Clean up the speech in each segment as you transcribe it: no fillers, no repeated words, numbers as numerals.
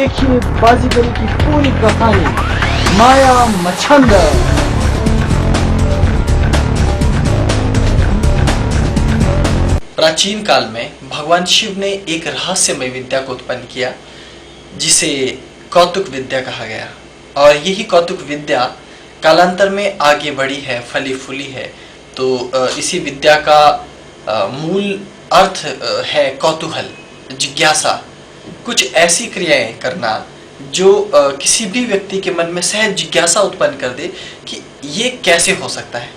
देखिए बाजीगरी की पूरी कहानी माया मच्छंदर। प्राचीन काल में भगवान शिव ने एक रहस्यमय विद्या को उत्पन्न किया जिसे कौतुक विद्या कहा गया, और यही कौतुक विद्या कालांतर में आगे बढ़ी है, फली फूली है। तो इसी विद्या का मूल अर्थ है कौतूहल, जिज्ञासा, कुछ ऐसी क्रियाएं करना जो किसी भी व्यक्ति के मन में सहज जिज्ञासा उत्पन्न कर दे कि ये कैसे हो सकता है।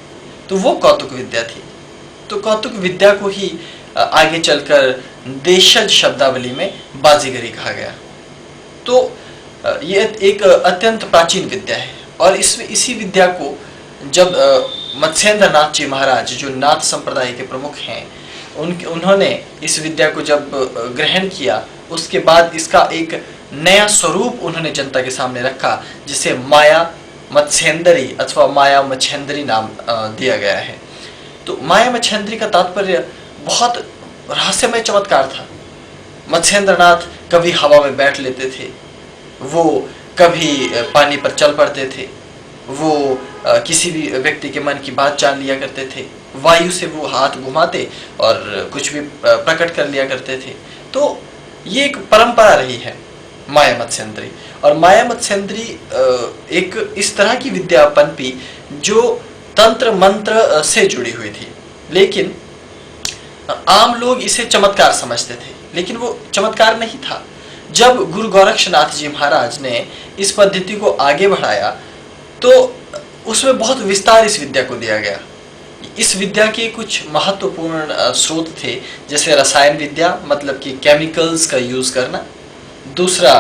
तो वो कौतुक विद्या थी। तो कौतुक विद्या को ही आगे चलकर देशज शब्दावली में बाजीगरी कहा गया। तो ये एक अत्यंत प्राचीन विद्या है, और इसी विद्या को जब मत्स्येंद्र नाथ जी महाराज, जो नाथ संप्रदाय के प्रमुख हैं, उन्होंने इस विद्या को जब ग्रहण किया, उसके बाद इसका एक नया स्वरूप उन्होंने जनता के सामने रखा, जिसे माया मत्स्येंद्री अथवा माया मच्छेंद्री नाम दिया गया है। तो माया मच्छेंद्री का तात्पर्य बहुत रहस्यमय चमत्कार था। मत्स्येंद्र नाथ कभी हवा में बैठ लेते थे, वो कभी पानी पर चल पड़ते थे, वो किसी भी व्यक्ति के मन की बात जान लिया करते थे, वायु से वो हाथ घुमाते और कुछ भी प्रकट कर लिया करते थे। तो ये एक परंपरा रही है माया मत्स्येंद्री। और माया मत्स्येंद्री एक इस तरह की विद्या पनपी जो तंत्र मंत्र से जुड़ी हुई थी, लेकिन आम लोग इसे चमत्कार समझते थे, लेकिन वो चमत्कार नहीं था। जब गुरु गोरक्षनाथ जी महाराज ने इस पद्धति को आगे बढ़ाया तो उसमें बहुत विस्तार इस विद्या को दिया गया। इस विद्या के कुछ महत्वपूर्ण स्रोत थे, जैसे रसायन विद्या, मतलब कि केमिकल्स का यूज करना। दूसरा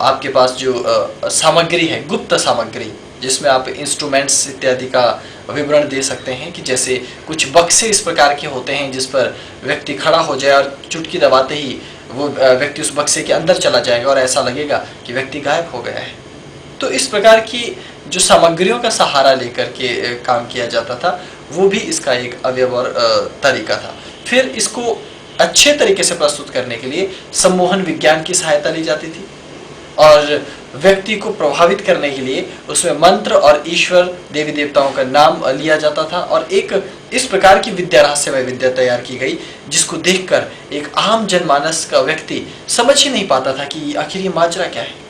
आपके पास जो सामग्री है, गुप्त सामग्री, जिसमें आप इंस्ट्रूमेंट्स इत्यादि का विवरण दे सकते हैं, कि जैसे कुछ बक्से इस प्रकार के होते हैं जिस पर व्यक्ति खड़ा हो जाए और चुटकी दबाते ही वो व्यक्ति उस बक्से के अंदर चला जाएगा और ऐसा लगेगा कि व्यक्ति गायब हो गया है। तो इस प्रकार की जो सामग्रियों का सहारा लेकर के काम किया जाता था, वो भी इसका एक अवयव और तरीका था। फिर इसको अच्छे तरीके से प्रस्तुत करने के लिए सम्मोहन विज्ञान की सहायता ली जाती थी, और व्यक्ति को प्रभावित करने के लिए उसमें मंत्र और ईश्वर देवी देवताओं का नाम लिया जाता था। और एक इस प्रकार की विद्या, रहस्यमय विद्या तैयार की गई जिसको देखकर एक आम जनमानस का व्यक्ति समझ ही नहीं पाता था कि आखिर ये माजरा क्या है।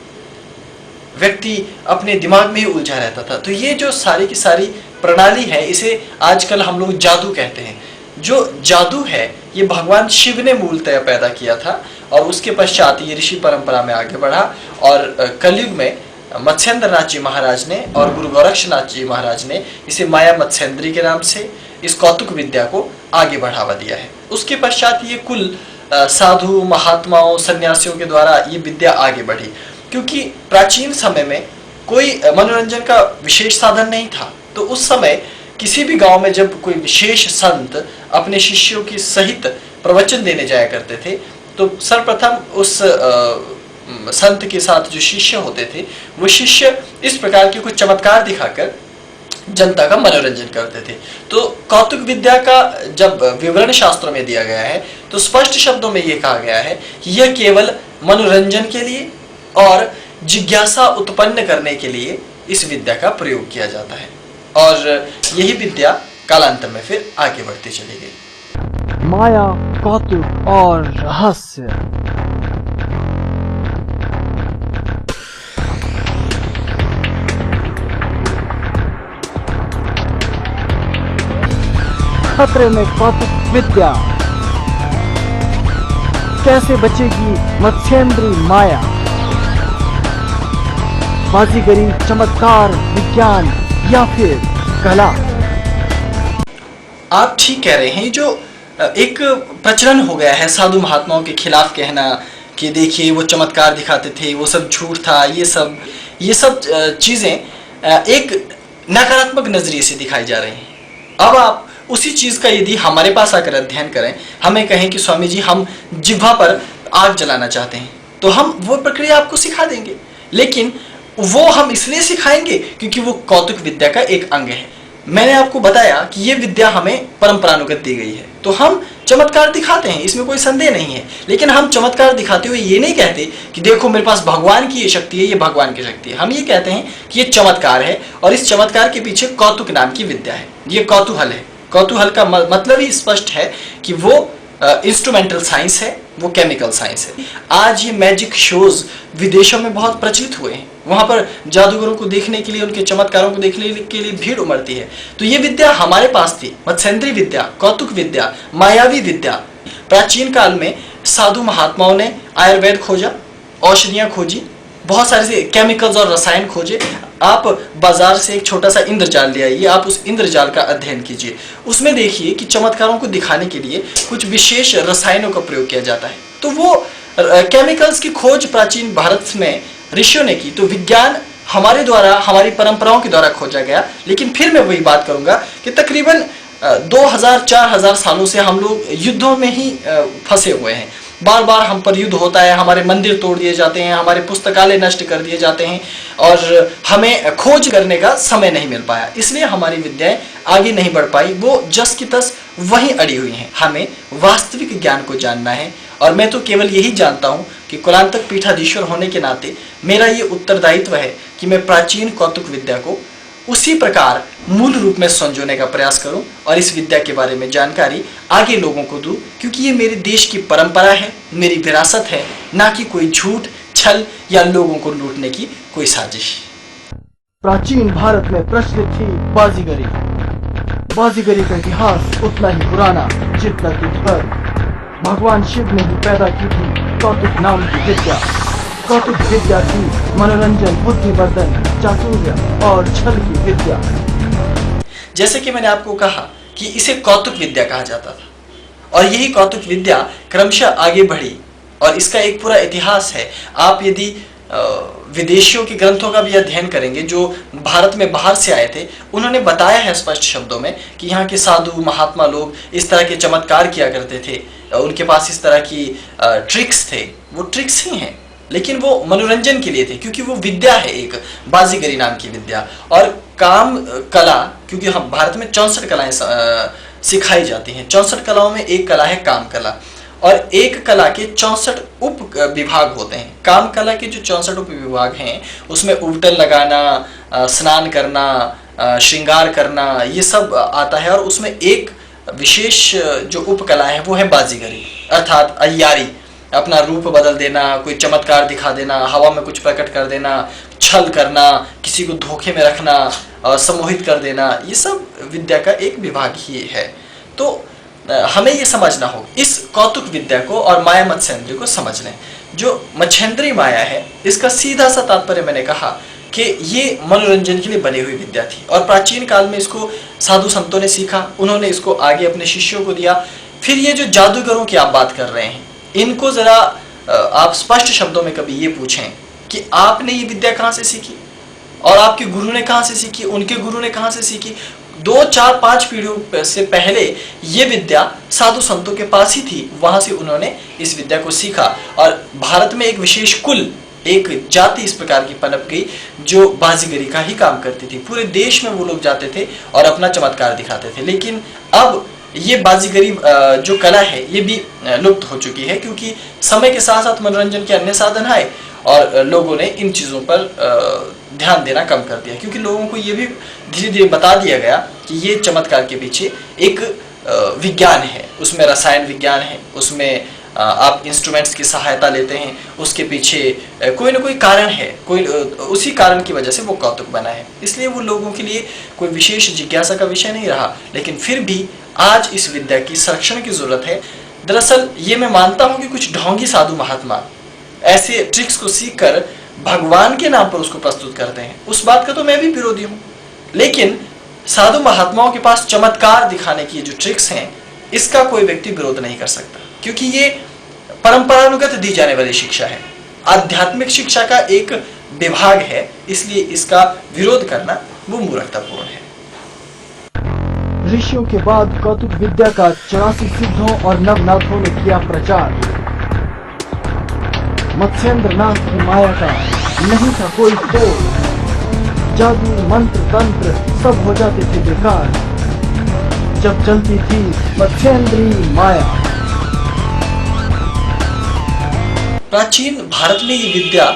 व्यक्ति अपने दिमाग में ही उलझा रहता था। तो ये जो सारी की सारी प्रणाली है, इसे आजकल हम लोग जादू कहते हैं। जो जादू है ये भगवान शिव ने मूलतः पैदा किया था, और उसके पश्चात ये ऋषि परंपरा में आगे बढ़ा, और कलयुग में मत्स्येंद्र नाथ जी महाराज ने और गुरु गोरक्षनाथ जी महाराज ने इसे माया मत्स्येंद्री के नाम से इस कौतुक विद्या को आगे बढ़ावा दिया है। उसके पश्चात ये कुल साधु, महात्माओं, सन्यासियों के द्वारा ये विद्या आगे बढ़ी, क्योंकि प्राचीन समय में कोई मनोरंजन का विशेष साधन नहीं था। तो उस समय किसी भी गांव में जब कोई विशेष संत अपने शिष्यों की सहित प्रवचन देने जाया करते थे, तो सर्वप्रथम उस संत के साथ जो शिष्य होते थे, वो शिष्य इस प्रकार के कुछ चमत्कार दिखाकर जनता का मनोरंजन करते थे। तो कौतुक विद्या का जब विवरण शास्त्रों में दिया गया है, तो स्पष्ट शब्दों में ये कहा गया है कि यह केवल मनोरंजन के लिए और जिज्ञासा उत्पन्न करने के लिए इस विद्या का प्रयोग किया जाता है, और यही विद्या कालांतर में फिर आगे बढ़ती चली गई। माया, कौतुक और रहस्य। खतरे में कौतुक विद्या, कैसे बचेगी मत्स्येंद्री माया? बाजीगरी, चमत्कार, विज्ञान या फिर कला? आप ठीक कह रहे हैं। जो एक प्रचलन हो गया है साधु महात्माओं के खिलाफ कहना कि देखिए वो चमत्कार दिखाते थे, वो सब झूठ था, ये सब चीजें एक नकारात्मक नजरिए से दिखाई जा रही हैं। अब आप उसी चीज का यदि हमारे पास आकर अध्ययन करें, हमें कहें कि स्वामी जी हम जिह्वा पर आग जलाना चाहते हैं, तो हम वो प्रक्रिया आपको सिखा देंगे, लेकिन वो हम इसलिए सिखाएंगे क्योंकि वो कौतुक विद्या का एक अंग है। मैंने आपको बताया कि ये विद्या हमें परंपरानुगत दी गई है, तो हम चमत्कार दिखाते हैं, इसमें कोई संदेह नहीं है। लेकिन हम चमत्कार दिखाते हुए ये नहीं कहते कि देखो मेरे पास भगवान की ये शक्ति है, ये भगवान की शक्ति है। हम ये कहते हैं कि ये चमत्कार है और इस चमत्कार के पीछे कौतुक नाम की विद्या है। ये कौतूहल है। कौतूहल का मतलब ही स्पष्ट है कि वो इंस्ट्रूमेंटल साइंस है, वो केमिकल साइंस है। आज ये मैजिक शोज विदेशों में बहुत प्रचलित हुए हैं। वहां पर जादूगरों को देखने के लिए, उनके चमत्कारों को देखने के लिए भीड़ उमड़ती है। तो ये विद्या हमारे पास थी, मत्स्येंद्रीय विद्या, कौतुक विद्या, मायावी विद्या। प्राचीन काल में साधु महात्माओं ने आयुर्वेद खोजा, औषधियां खोजी, बहुत सारे से केमिकल्स और रसायन खोजे। आप बाजार से एक छोटा सा इंद्रजाल ले आइए, आप उस इंद्रजाल का अध्ययन कीजिए, उसमें देखिए कि चमत्कारों को दिखाने के लिए कुछ विशेष रसायनों का प्रयोग किया जाता है। तो वो केमिकल्स की खोज प्राचीन भारत में ऋषियों ने की। तो विज्ञान हमारे द्वारा, हमारी परंपराओं के द्वारा खोजा गया। लेकिन फिर मैं वही बात करूंगा कि तकरीबन 2000-4000 सालों से हम लोग युद्धों में ही फंसे हुए हैं। बार बार हम पर युद्ध होता है, हमारे मंदिर तोड़ दिए जाते हैं, हमारे पुस्तकालय नष्ट कर दिए जाते हैं और हमें खोज करने का समय नहीं मिल पाया। इसलिए हमारी विद्याएं आगे नहीं बढ़ पाई, वो जस की तस वहीं अड़ी हुई हैं। हमें वास्तविक ज्ञान को जानना है और मैं तो केवल यही जानता हूं कि कुलांतक पीठाधीश्वर होने के नाते मेरा ये उत्तरदायित्व है कि मैं प्राचीन कौतुक विद्या को उसी प्रकार मूल रूप में संजोने का प्रयास करूं और इस विद्या के बारे में जानकारी आगे लोगों को दूं, क्योंकि ये मेरे देश की परंपरा है, मेरी विरासत है, ना कि कोई झूठ, छल या लोगों को लूटने की कोई साजिश। प्राचीन भारत में प्रचलित थी बाजीगरी। बाजीगरी का इतिहास उतना ही पुराना जितना कि धर्म। भगवान शिव ने ही पैदा की थी कौतुक नाम की विद्या। कौतुक विद्या थी मनोरंजन, बुद्धिवर्धन, चातुर्य और छल की विद्या। जैसे कि मैंने आपको कहा कि इसे कौतुक विद्या कहा जाता था और यही कौतुक विद्या क्रमशः आगे बढ़ी और इसका एक पूरा इतिहास है। आप यदि विदेशियों के ग्रंथों का भी अध्ययन करेंगे जो भारत में बाहर से आए थे, उन्होंने बताया है स्पष्ट शब्दों में कि यहाँ के साधु महात्मा लोग इस तरह के चमत्कार किया करते थे, उनके पास इस तरह की ट्रिक्स थे। वो ट्रिक्स ही हैं, लेकिन वो मनोरंजन के लिए थे, क्योंकि वो विद्या है एक बाजीगरी नाम की विद्या। और काम कला, क्योंकि हम भारत में 64 कलाएं सिखाई जाती हैं। 64 कलाओं में एक कला है काम कला और एक कला के 64 उप विभाग होते हैं। काम कला के जो 64 उप विभाग हैं उसमें उबटन लगाना, स्नान करना, श्रृंगार करना, ये सब आता है। और उसमें एक विशेष जो उप कला है वो है बाजीगरी, अर्थात अय्यारी। अपना रूप बदल देना, कोई चमत्कार दिखा देना, हवा में कुछ प्रकट कर देना, छल करना, किसी को धोखे में रखना, सम्मोहित कर देना, ये सब विद्या का एक विभाग ही है। तो हमें ये समझना होगा इस कौतुक विद्या को और माया मत्स्येंद्र को समझ लें। जो मच्छेंद्रीय माया है, इसका सीधा सा तात्पर्य मैंने कहा कि ये मनोरंजन के लिए बनी हुई विद्या थी और प्राचीन काल में इसको साधु संतों ने सीखा, उन्होंने इसको आगे अपने शिष्यों को दिया। फिर ये जो जादूगरों की आप बात कर रहे हैं, इनको जरा आप स्पष्ट शब्दों में कभी ये पूछें कि आपने ये विद्या कहाँ से सीखी और आपके गुरु ने कहाँ से सीखी, उनके गुरु ने कहाँ से सीखी। 2, 4, 5 पीढ़ियों से पहले ये विद्या साधु संतों के पास ही थी, वहां से उन्होंने इस विद्या को सीखा। और भारत में एक विशेष कुल, एक जाति इस प्रकार की पनप गई जो बाजीगरी का ही काम करती थी। पूरे देश में वो लोग जाते थे और अपना चमत्कार दिखाते थे। लेकिन अब ये बाजीगरी जो कला है ये भी लुप्त हो चुकी है, क्योंकि समय के साथ साथ मनोरंजन के अन्य साधन आए और लोगों ने इन चीज़ों पर ध्यान देना कम कर दिया। क्योंकि लोगों को ये भी धीरे धीरे बता दिया गया कि ये चमत्कार के पीछे एक विज्ञान है, उसमें रसायन विज्ञान है, उसमें आप इंस्ट्रूमेंट्स की सहायता लेते हैं, उसके पीछे कोई ना कोई कारण है, कोई उसी कारण की वजह से वो कौतुक बना है। इसलिए वो लोगों के लिए कोई विशेष जिज्ञासा का विषय नहीं रहा। लेकिन फिर भी आज इस विद्या की संरक्षण की जरूरत है। दरअसल ये मैं मानता हूँ कि कुछ ढोंगी साधु महात्मा ऐसे ट्रिक्स को सीखकर भगवान के नाम पर उसको प्रस्तुत करते हैं, उस बात का तो मैं भी विरोधी हूँ। लेकिन साधु महात्माओं के पास चमत्कार दिखाने की जो ट्रिक्स हैं, इसका कोई व्यक्ति विरोध नहीं कर सकता, क्योंकि ये परंपरानुगत दी जाने वाली शिक्षा है, आध्यात्मिक शिक्षा का एक विभाग है। इसलिए इसका विरोध करना वो मूर्खतापूर्ण है। ऋषियों के बाद कौतुक विद्या का 84 सिद्धों और नवनाथों ने किया प्रचार। मत्स्येंद्र नाथ की माया का नहीं था कोई तोड़। जादू, मंत्र, तंत्र सब हो जाते थे बेकार। जब चलती थी मत्स्येंद्री माया। प्राचीन भारत में ये विद्या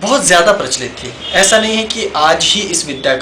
बहुत ज़्यादा प्रचलित थी। ऐसा नहीं है कि आज ही इस विद्या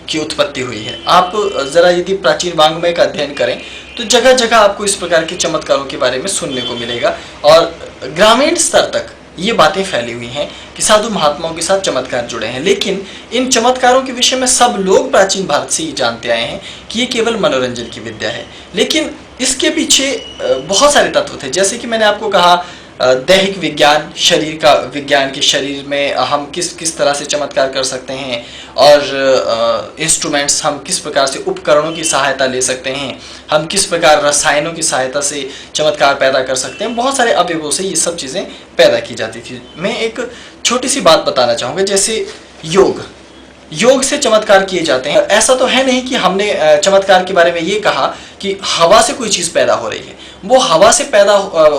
की उत्पत्ति हुई है। आप ज़रा यदि प्राचीन वाङ्मय का अध्ययन करें तो जगह जगह आपको इस प्रकार के चमत्कारों के बारे में सुनने को मिलेगा और ग्रामीण स्तर तक ये बातें फैली हुई हैं कि साधु महात्माओं के साथ चमत्कार जुड़े हैं। लेकिन इन चमत्कारों के विषय में सब लोग प्राचीन भारत से ही जानते आए हैं कि ये केवल मनोरंजन की विद्या है। लेकिन इसके पीछे बहुत सारे तत्व थे। जैसे कि मैंने आपको कहा, दैहिक विज्ञान, शरीर का विज्ञान कि शरीर में हम किस किस तरह से चमत्कार कर सकते हैं, और इंस्ट्रूमेंट्स, हम किस प्रकार से उपकरणों की सहायता ले सकते हैं, हम किस प्रकार रसायनों की सहायता से चमत्कार पैदा कर सकते हैं। बहुत सारे अवयवों से ये सब चीज़ें पैदा की जाती थी। मैं एक छोटी सी बात बताना चाहूँगा, जैसे योग से चमत्कार किए जाते हैं। ऐसा तो है नहीं कि हमने चमत्कार के बारे में ये कहा कि हवा से कोई चीज़ पैदा हो रही है, वो हवा से पैदा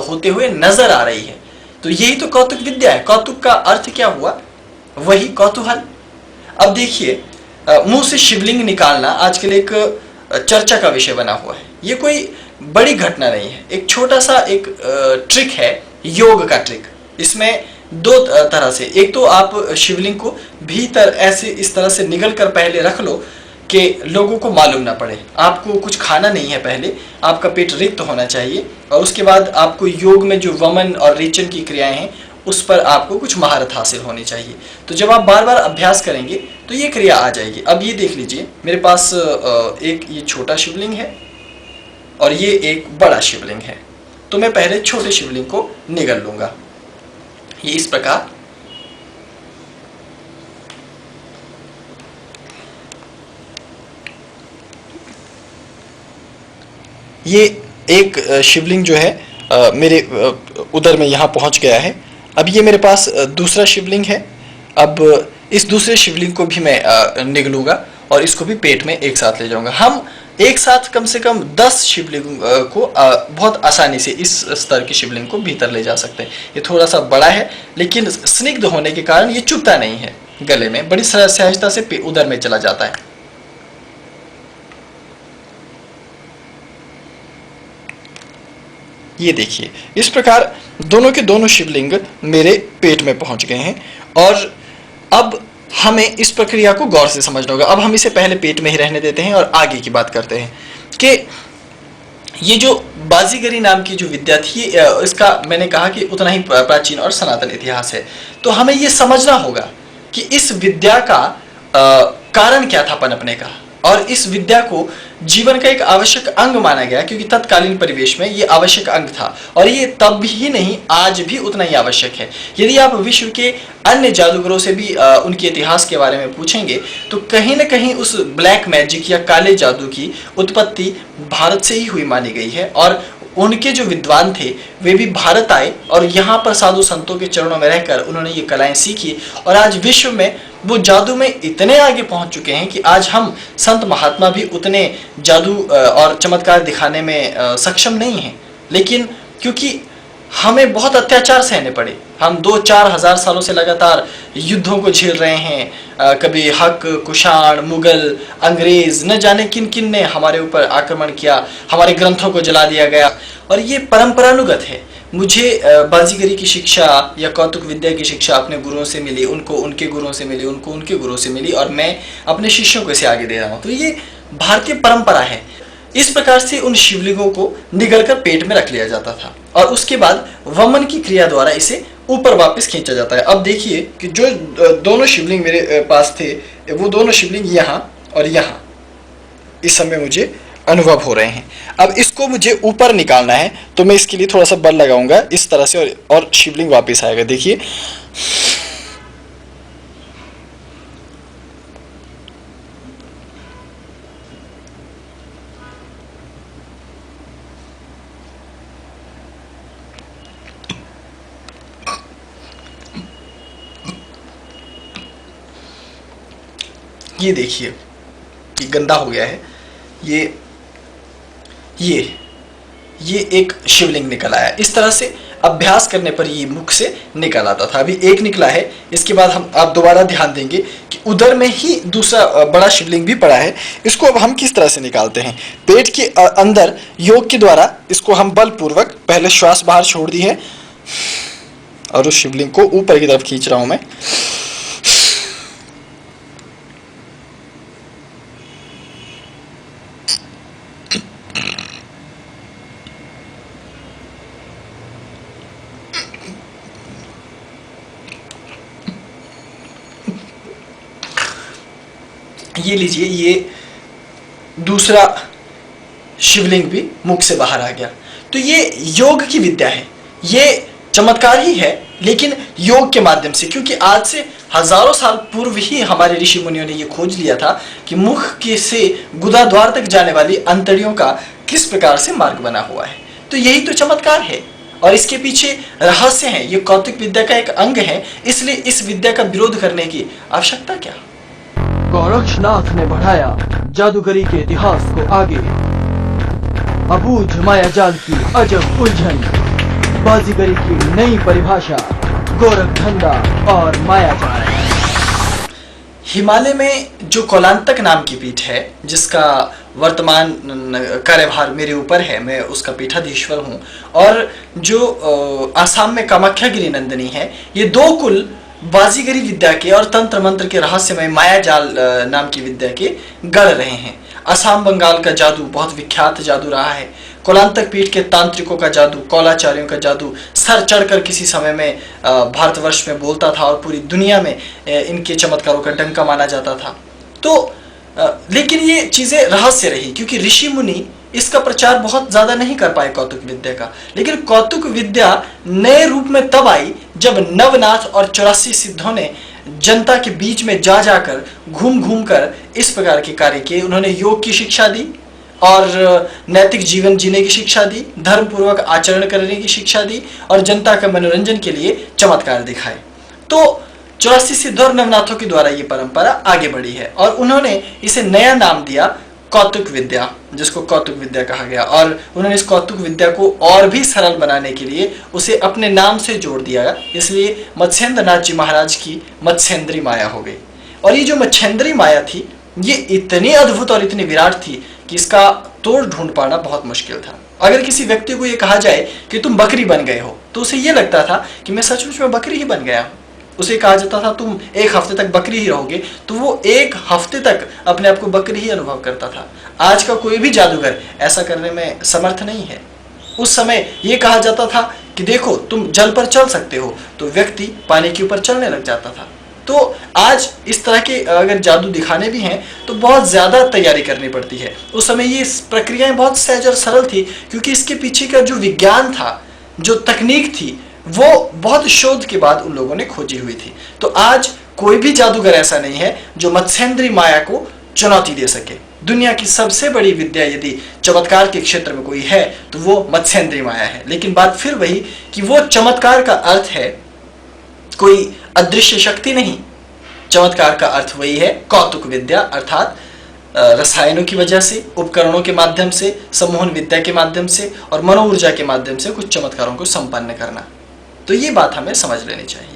होते हुए नजर आ रही है। तो यही तो कौतुक विद्या है। कौतुक का अर्थ क्या हुआ? वही कौतूहल। अब देखिए, मुंह से शिवलिंग निकालना आजकल एक चर्चा का विषय बना हुआ है। ये कोई बड़ी घटना नहीं है, एक छोटा सा एक ट्रिक है, योग का ट्रिक। इसमें दो तरह से, एक तो आप शिवलिंग को भीतर ऐसे इस तरह से निगल कर पहले रख लो कि लोगों को मालूम ना पड़े। आपको कुछ खाना नहीं है, पहले आपका पेट रिक्त होना चाहिए, और उसके बाद आपको योग में जो वमन और रेचन की क्रियाएं हैं उस पर आपको कुछ महारत हासिल होनी चाहिए। तो जब आप बार बार अभ्यास करेंगे तो ये क्रिया आ जाएगी। अब ये देख लीजिए, मेरे पास एक ये छोटा शिवलिंग है और ये एक बड़ा शिवलिंग है। तो मैं पहले छोटे शिवलिंग को निगल लूंगा, ये इस प्रकार। ये एक शिवलिंग जो है मेरे उदर में यहाँ पहुँच गया है। अब ये मेरे पास दूसरा शिवलिंग है। अब इस दूसरे शिवलिंग को भी मैं निगलूंगा और इसको भी पेट में एक साथ ले जाऊंगा। हम एक साथ कम से कम 10 शिवलिंग को बहुत आसानी से इस स्तर के शिवलिंग को भीतर ले जा सकते हैं। ये थोड़ा सा बड़ा है, लेकिन स्निग्ध होने के कारण ये चुभता नहीं है गले में, बड़ी सहजता से उदर में चला जाता है। ये देखिए, इस प्रकार दोनों के दोनों शिवलिंग मेरे पेट में पहुंच गए हैं। और अब हमें इस प्रक्रिया को गौर से समझना होगा। अब हम इसे पहले पेट में ही रहने देते हैं और आगे की बात करते हैं कि ये जो बाजीगरी नाम की जो विद्या थी, इसका मैंने कहा कि उतना ही प्राचीन और सनातन इतिहास है। तो हमें ये समझना होगा कि इस विद्या का कारण क्या था पनपने का, और इस विद्या को जीवन का एक आवश्यक अंग माना गया, क्योंकि तत्कालीन परिवेश में ये आवश्यक अंग था। और ये तब ही नहीं, आज भी उतना ही आवश्यक है। यदि आप विश्व के अन्य जादूगरों से भी उनके इतिहास के बारे में पूछेंगे तो कहीं न कहीं उस ब्लैक मैजिक या काले जादू की उत्पत्ति भारत से ही हुई मानी गई है। और उनके जो विद्वान थे वे भी भारत आए और यहाँ पर साधु संतों के चरणों में रहकर उन्होंने ये कलाएं सीखी, और आज विश्व में वो जादू में इतने आगे पहुंच चुके हैं कि आज हम संत महात्मा भी उतने जादू और चमत्कार दिखाने में सक्षम नहीं हैं। लेकिन क्योंकि हमें बहुत अत्याचार सहने पड़े, हम 2-4 हज़ार सालों से लगातार युद्धों को झेल रहे हैं। कभी हक, कुषाण, मुगल, अंग्रेज, न जाने किन किन ने हमारे ऊपर आक्रमण किया, हमारे ग्रंथों को जला दिया गया, और ये परंपरानुगत है। मुझे बाजीगरी की शिक्षा या कौतुक विद्या की शिक्षा अपने गुरुओं से मिली, उनको उनके गुरुओं से मिली, उनको उनके गुरुओं से मिली, और मैं अपने शिष्यों को इसे आगे दे रहा हूँ। तो ये भारतीय परंपरा है। इस प्रकार से उन शिवलिंगों को निगलकर पेट में रख लिया जाता था और उसके बाद वमन की क्रिया द्वारा इसे ऊपर वापस खींचा जाता है। अब देखिए कि जो दोनों शिवलिंग मेरे पास थे, वो दोनों शिवलिंग यहाँ और यहाँ इस समय मुझे अनुभव हो रहे हैं। अब इसको मुझे ऊपर निकालना है, तो मैं इसके लिए थोड़ा सा बल लगाऊंगा इस तरह से, और शिवलिंग वापस आएगा। देखिए, ये देखिए ये गंदा हो गया है। ये एक शिवलिंग निकल आया इस तरह से। अभ्यास करने पर ये मुख से निकल आता था। अभी एक निकला है, इसके बाद हम आप दोबारा ध्यान देंगे कि उधर में ही दूसरा बड़ा शिवलिंग भी पड़ा है। इसको अब हम किस तरह से निकालते हैं? पेट के अंदर योग के द्वारा इसको हम बलपूर्वक पहले श्वास बाहर छोड़ दी है और उस शिवलिंग को ऊपर की तरफ खींच रहा हूं मैं। ये लीजिए, ये दूसरा शिवलिंग भी मुख से बाहर आ गया। तो ये योग की विद्या है, ये चमत्कार ही है, लेकिन योग के माध्यम से। क्योंकि आज से हजारों साल पूर्व ही हमारे ऋषि मुनियों ने ये खोज लिया था कि मुख के से गुदाद्वार तक जाने वाली अंतड़ियों का किस प्रकार से मार्ग बना हुआ है। तो यही तो चमत्कार है और इसके पीछे रहस्य है। ये कौतुक विद्या का एक अंग है, इसलिए इस विद्या का विरोध करने की आवश्यकता क्या? गोरक्षनाथ ने बढ़ाया जादूगरी के इतिहास को आगे। अबूझ माया जाल की अजब उलझन, बाजीगरी की नई परिभाषा, गोरख धंधा और माया जाल। हिमालय में जो कोलांतक नाम की पीठ है, जिसका वर्तमान कार्यभार मेरे ऊपर है, मैं उसका पीठाधीश्वर हूँ, और जो आसाम में कामाख्यागिरी नंदिनी है, ये दो कुल बाजीगरी विद्या के और तंत्र मंत्र के रहस्यमय माया जाल नाम की विद्या के गढ़ रहे हैं। असम बंगाल का जादू बहुत विख्यात जादू रहा है। कोलांतक पीठ के तांत्रिकों का जादू, कौलाचार्यों का जादू सर चढ़कर किसी समय में भारतवर्ष में बोलता था और पूरी दुनिया में इनके चमत्कारों का डंका माना जाता था। तो लेकिन ये चीजें रहस्य रही, क्योंकि ऋषि मुनि इसका प्रचार बहुत ज्यादा नहीं कर पाए कौतुक विद्या का। लेकिन कौतुक विद्या नए रूप में तब आई जब नवनाथ और 84 सिद्धों ने जनता के बीच में जा जाकर घूम घूम कर इस प्रकार के कार्य किए। उन्होंने योग की शिक्षा दी और नैतिक जीवन जीने की शिक्षा दी, धर्म पूर्वक आचरण करने की शिक्षा दी और जनता के मनोरंजन के लिए चमत्कार दिखाए। तो 84 सिद्धों और नवनाथों के द्वारा ये परंपरा आगे बढ़ी है और उन्होंने इसे नया नाम दिया कौतुक विद्या, जिसको कौतुक विद्या कहा गया। और उन्होंने इस कौतुक विद्या को और भी सरल बनाने के लिए उसे अपने नाम से जोड़ दिया, इसलिए मत्स्येंद्र नाथ जी महाराज की मत्स्येंद्री माया हो गई। और ये जो मत्स्येंद्री माया थी, ये इतनी अद्भुत और इतनी विराट थी कि इसका तोड़ ढूंढ पाना बहुत मुश्किल था। अगर किसी व्यक्ति को ये कहा जाए कि तुम बकरी बन गए हो, तो उसे ये लगता था कि मैं सचमुच में बकरी ही बन गया हूँ। उसे कहा जाता था तुम एक हफ्ते तक बकरी ही रहोगे, तो वो एक हफ्ते तक अपने आप को बकरी ही अनुभव करता था। आज का कोई भी जादूगर ऐसा करने में समर्थ नहीं है। उस समय ये कहा जाता था कि देखो तुम जल पर चल सकते हो, तो व्यक्ति पानी के ऊपर चलने लग जाता था। तो आज इस तरह के अगर जादू दिखाने भी हैं तो बहुत ज़्यादा तैयारी करनी पड़ती है। उस समय ये प्रक्रियाएं बहुत सहज और सरल थी, क्योंकि इसके पीछे का जो विज्ञान था, जो तकनीक थी, वो बहुत शोध के बाद उन लोगों ने खोजी हुई थी। तो आज कोई भी जादूगर ऐसा नहीं है जो मत्स्येंद्री माया को चुनौती दे सके। दुनिया की सबसे बड़ी विद्या यदि चमत्कार के क्षेत्र में कोई है तो वो मत्स्येंद्री माया है। लेकिन बात फिर वही कि वो चमत्कार का अर्थ है कोई अदृश्य शक्ति नहीं। चमत्कार का अर्थ वही है कौतुक विद्या, अर्थात रसायनों की वजह से, उपकरणों के माध्यम से, सम्मोहन विद्या के माध्यम से और मनोऊर्जा के माध्यम से कुछ चमत्कारों को संपन्न करना। तो ये बात हमें समझ लेनी चाहिए।